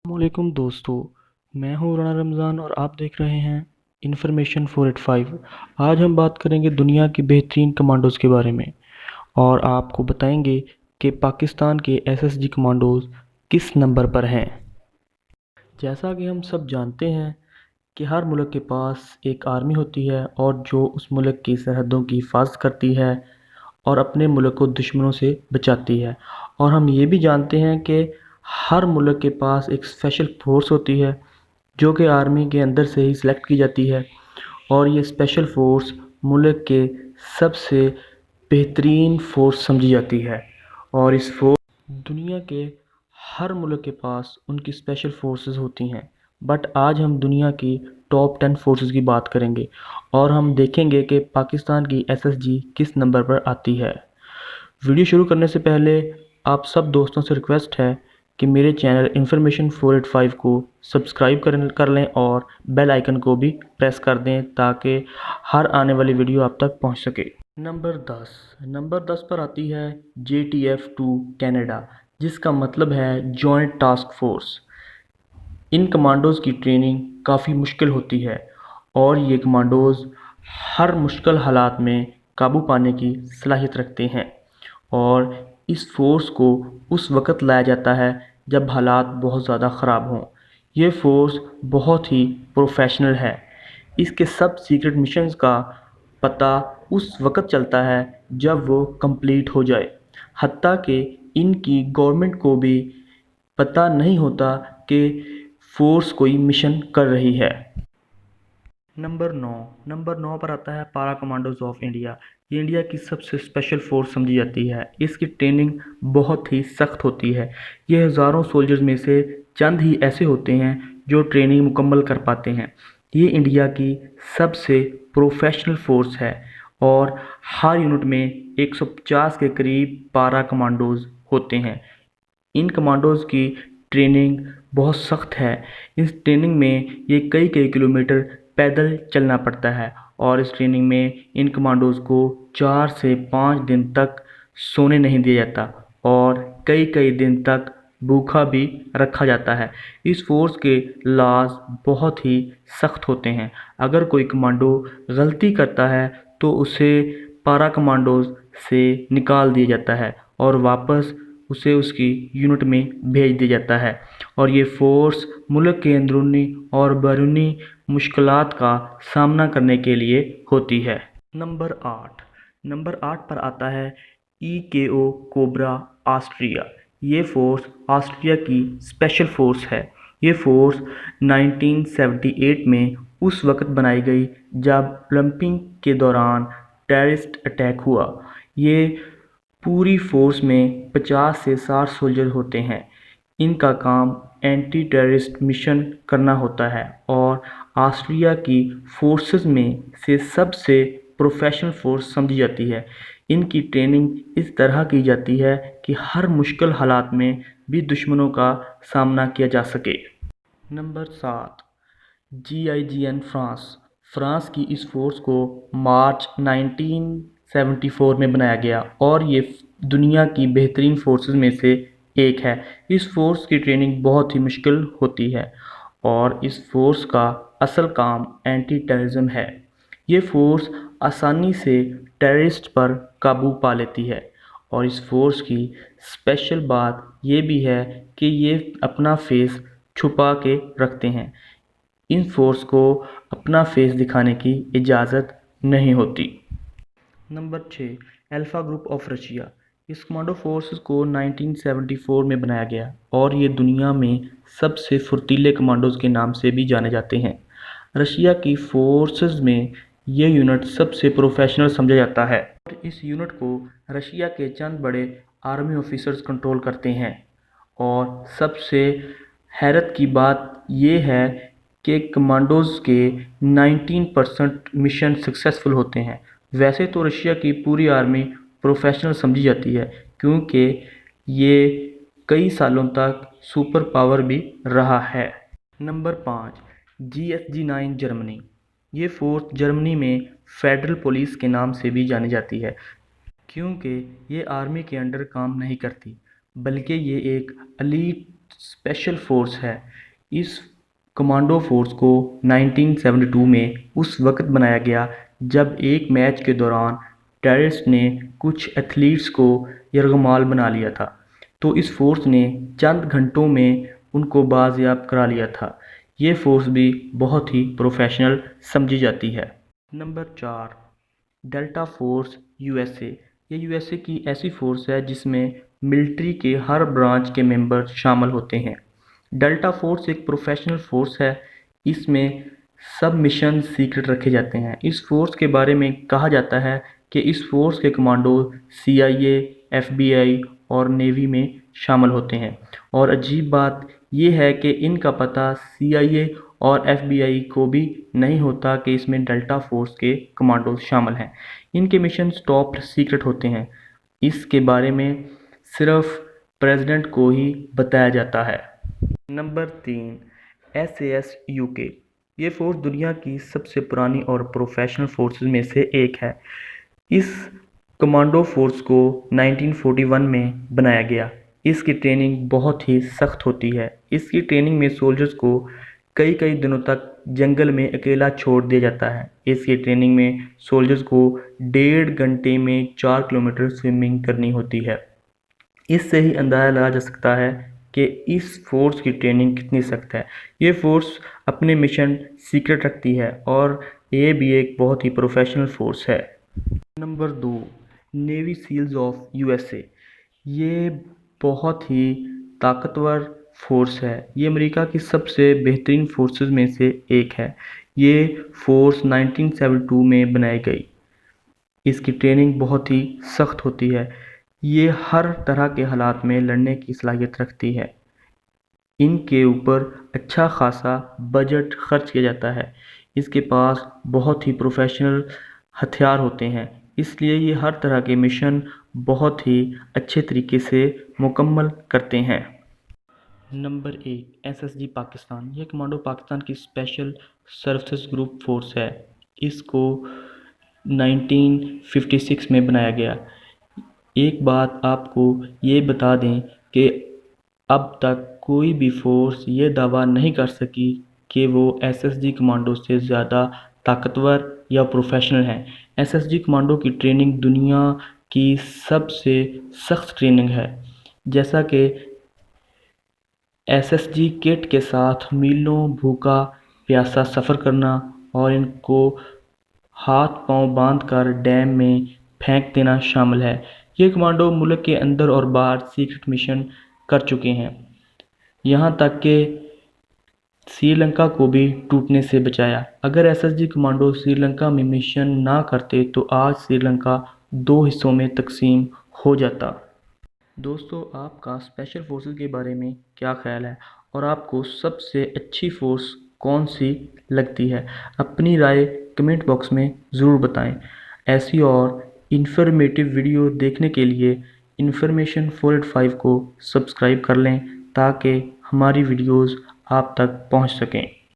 السلام علیکم دوستو، میں ہوں رانا رمضان اور آپ دیکھ رہے ہیں انفارمیشن 485۔ آج ہم بات کریں گے دنیا کی بہترین کمانڈوز کے بارے میں اور آپ کو بتائیں گے کہ پاکستان کے ایس ایس جی کمانڈوز کس نمبر پر ہیں۔ جیسا کہ ہم سب جانتے ہیں کہ ہر ملک کے پاس ایک آرمی ہوتی ہے اور جو اس ملک کی سرحدوں کی حفاظت کرتی ہے اور اپنے ملک کو دشمنوں سے بچاتی ہے، اور ہم یہ بھی جانتے ہیں کہ ہر ملک کے پاس ایک اسپیشل فورس ہوتی ہے جو کہ آرمی کے اندر سے ہی سلیکٹ کی جاتی ہے، اور یہ اسپیشل فورس ملک کے سب سے بہترین فورس سمجھی جاتی ہے، اور اس فورس دنیا کے ہر ملک کے پاس ان کی اسپیشل فورسز ہوتی ہیں۔ بٹ آج ہم دنیا کی ٹاپ 10 فورسز کی بات کریں گے اور ہم دیکھیں گے کہ پاکستان کی ایس ایس جی کس نمبر پر آتی ہے۔ ویڈیو شروع کرنے سے پہلے آپ سب دوستوں سے ریکویسٹ ہے کہ میرے چینل انفارمیشن 485 کو سبسکرائب کر لیں اور بیل آئیکن کو بھی پریس کر دیں تاکہ ہر آنے والی ویڈیو آپ تک پہنچ سکے۔ نمبر 10 پر آتی ہے JTF-2 کینیڈا، جس کا مطلب ہے جوائنٹ ٹاسک فورس۔ ان کمانڈوز کی ٹریننگ کافی مشکل ہوتی ہے اور یہ کمانڈوز ہر مشکل حالات میں قابو پانے کی صلاحیت رکھتے ہیں، اور اس فورس کو اس وقت لایا جاتا ہے جب حالات بہت زیادہ خراب ہوں۔ یہ فورس بہت ہی پروفیشنل ہے۔ اس کے سب سیکرٹ مشنز کا پتہ اس وقت چلتا ہے جب وہ کمپلیٹ ہو جائے، حتیٰ کہ ان کی گورنمنٹ کو بھی پتہ نہیں ہوتا کہ فورس کوئی مشن کر رہی ہے۔ نمبر 9 پر آتا ہے پارا کمانڈوز آف انڈیا۔ یہ انڈیا کی سب سے اسپیشل فورس سمجھی جاتی ہے۔ اس کی ٹریننگ بہت ہی سخت ہوتی ہے۔ یہ ہزاروں سولجرز میں سے چند ہی ایسے ہوتے ہیں جو ٹریننگ مکمل کر پاتے ہیں۔ یہ انڈیا کی سب سے پروفیشنل فورس ہے اور ہر یونٹ میں 150 کے قریب پارا کمانڈوز ہوتے ہیں۔ ان کمانڈوز کی ٹریننگ بہت سخت ہے۔ اس ٹریننگ میں یہ کئی کلومیٹر پیدل چلنا پڑتا ہے، اور اس ٹریننگ میں ان کمانڈوز کو 4 سے 5 دن تک سونے نہیں دیا جاتا اور کئی دن تک بھوکا بھی رکھا جاتا ہے۔ اس فورس کے لاز بہت ہی سخت ہوتے ہیں۔ اگر کوئی کمانڈو غلطی کرتا ہے تو اسے پارا کمانڈوز سے نکال دیا جاتا ہے اور واپس اسے اس کی یونٹ میں بھیج دیا جاتا ہے، اور یہ فورس ملک کے اندرونی اور بیرونی مشکلات کا سامنا کرنے کے لیے ہوتی ہے۔ نمبر 8 پر آتا ہے EKO کوبرا آسٹریا۔ یہ فورس آسٹریا کی اسپیشل فورس ہے۔ یہ فورس 1978 میں اس وقت بنائی گئی جب اولمپک کے دوران ٹیررسٹ اٹیک ہوا۔ یہ پوری فورس میں 50 سے 60 سولجر ہوتے ہیں۔ ان کا کام اینٹی ٹیررسٹ مشن کرنا ہوتا ہے اور آسٹریا کی فورسز میں سے سب سے پروفیشنل فورس سمجھی جاتی ہے۔ ان کی ٹریننگ اس طرح کی جاتی ہے کہ ہر مشکل حالات میں بھی دشمنوں کا سامنا کیا جا سکے۔ نمبر 7 GIGN فرانس کی اس فورس کو مارچ 1974 میں بنایا گیا اور یہ دنیا کی بہترین فورسز میں سے ایک ہے۔ اس فورس کی ٹریننگ بہت ہی مشکل ہوتی ہے اور اس فورس کا اصل کام اینٹی ٹیررزم ہے۔ یہ فورس آسانی سے ٹیررسٹ پر قابو پا لیتی ہے، اور اس فورس کی اسپیشل بات یہ بھی ہے کہ یہ اپنا فیس چھپا کے رکھتے ہیں۔ ان فورس کو اپنا فیس دکھانے کی اجازت نہیں ہوتی۔ Number 6 alpha group of Russia. اس کمانڈو فورسز کو 1974 میں بنایا گیا اور یہ دنیا میں سب سے پھرتیلے کمانڈوز کے نام سے بھی جانے جاتے ہیں۔ رشیا کی فورسز میں یہ یونٹ سب سے پروفیشنل سمجھا جاتا ہے اور اس یونٹ کو رشیا کے چند بڑے آرمی آفیسرز کنٹرول کرتے ہیں، اور سب سے حیرت کی بات یہ ہے کہ کمانڈوز کے 19% مشن سکسیسفل ہوتے ہیں۔ ویسے تو رشیا کی پوری آرمی پروفیشنل سمجھی جاتی ہے کیونکہ یہ کئی سالوں تک سپر پاور بھی رہا ہے۔ Number 5 GSG-9 Germany. یہ فورس جرمنی میں فیڈرل پولیس کے نام سے بھی جانی جاتی ہے کیونکہ یہ آرمی کے انڈر کام نہیں کرتی، بلکہ یہ ایک ایلیٹ اسپیشل فورس ہے۔ اس کمانڈو فورس کو 1972 میں اس وقت بنایا گیا جب ایک میچ کے دوران ٹیررسٹ نے کچھ ایتھلیٹس کو یرغمال بنا لیا تھا، تو اس فورس نے چند گھنٹوں میں ان کو بازیاب کرا لیا تھا۔ یہ فورس بھی بہت ہی پروفیشنل سمجھی جاتی ہے۔ Number 4، delta force U S A. یہ یو ایس اے کی ایسی فورس ہے جس میں ملٹری کے ہر برانچ کے ممبر شامل ہوتے ہیں۔ ڈیلٹا فورس ایک پروفیشنل فورس ہے۔ اس میں سب مشن سیکرٹ رکھے جاتے ہیں۔ اس فورس کے بارے میں کہا جاتا ہے کہ اس فورس کے کمانڈو CIA، FBI اور نیوی میں شامل ہوتے ہیں، اور عجیب بات یہ ہے کہ ان کا پتہ CIA اور FBI کو بھی نہیں ہوتا کہ اس میں ڈیلٹا فورس کے کمانڈوز شامل ہیں۔ ان کے مشنز ٹاپ سیکرٹ ہوتے ہیں۔ اس کے بارے میں صرف پریزیڈنٹ کو ہی بتایا جاتا ہے۔ Number 3، SAS UK۔ یہ فورس دنیا کی سب سے پرانی اور پروفیشنل فورسز میں سے ایک ہے۔ اس کمانڈو فورس کو 1941 میں بنایا گیا۔ اس کی ٹریننگ بہت ہی سخت ہوتی ہے۔ اس کی ٹریننگ میں سولجرز کو کئی دنوں تک جنگل میں اکیلا چھوڑ دیا جاتا ہے۔ اس کی ٹریننگ میں سولجرز کو 1.5 گھنٹے میں 4 کلومیٹر سوئمنگ کرنی ہوتی ہے۔ اس سے ہی اندازہ لگا جا سکتا ہے کہ اس فورس کی ٹریننگ کتنی سخت ہے۔ یہ فورس اپنے مشن سیکرٹ رکھتی ہے اور یہ بھی ایک بہت ہی پروفیشنل فورس ہے۔ Number 2، navy seals of USA۔ یہ بہت ہی طاقتور فورس ہے۔ یہ امریکہ کی سب سے بہترین فورسز میں سے ایک ہے۔ یہ فورس 1972 میں بنائی گئی۔ اس کی ٹریننگ بہت ہی سخت ہوتی ہے۔ یہ ہر طرح کے حالات میں لڑنے کی صلاحیت رکھتی ہے۔ ان کے اوپر اچھا خاصا بجٹ خرچ کیا جاتا ہے۔ اس کے پاس بہت ہی پروفیشنل ہتھیار ہوتے ہیں، اس لیے یہ ہر طرح کے مشن بہت ہی اچھے طریقے سے مکمل کرتے ہیں۔ Number 1، SSG Pakistan. یہ کمانڈو پاکستان کی اسپیشل سروسز گروپ فورس ہے۔ اس کو 1956 میں بنایا گیا۔ ایک بات آپ کو یہ بتا دیں کہ اب تک کوئی بھی فورس یہ دعویٰ نہیں کر سکی کہ وہ SSG کمانڈو سے زیادہ طاقتور یا پروفیشنل ہیں۔ SSG کمانڈو کی ٹریننگ دنیا کی سب سے سخت ٹریننگ ہے، جیسا کہ SSG کٹ کے ساتھ میلوں بھوکا پیاسا سفر کرنا اور ان کو ہاتھ پاؤں باندھ کر ڈیم میں پھینک دینا شامل ہے۔ یہ کمانڈو ملک کے اندر اور باہر سیکرٹ مشن کر چکے ہیں، یہاں تک کہ سری لنکا کو بھی ٹوٹنے سے بچایا۔ اگر SSG کمانڈو سری لنکا میں مشن نہ کرتے تو آج سری لنکا 2 حصوں میں تقسیم ہو جاتا۔ دوستو، آپ کا اسپیشل فورسز کے بارے میں کیا خیال ہے اور آپ کو سب سے اچھی فورس کون سی لگتی ہے؟ اپنی رائے کمنٹ باکس میں ضرور بتائیں۔ ایسی اور انفارمیٹیو ویڈیو دیکھنے کے لیے انفارمیشن 485 کو سبسکرائب کر لیں تاکہ ہماری ویڈیوز آپ تک پہنچ سکیں۔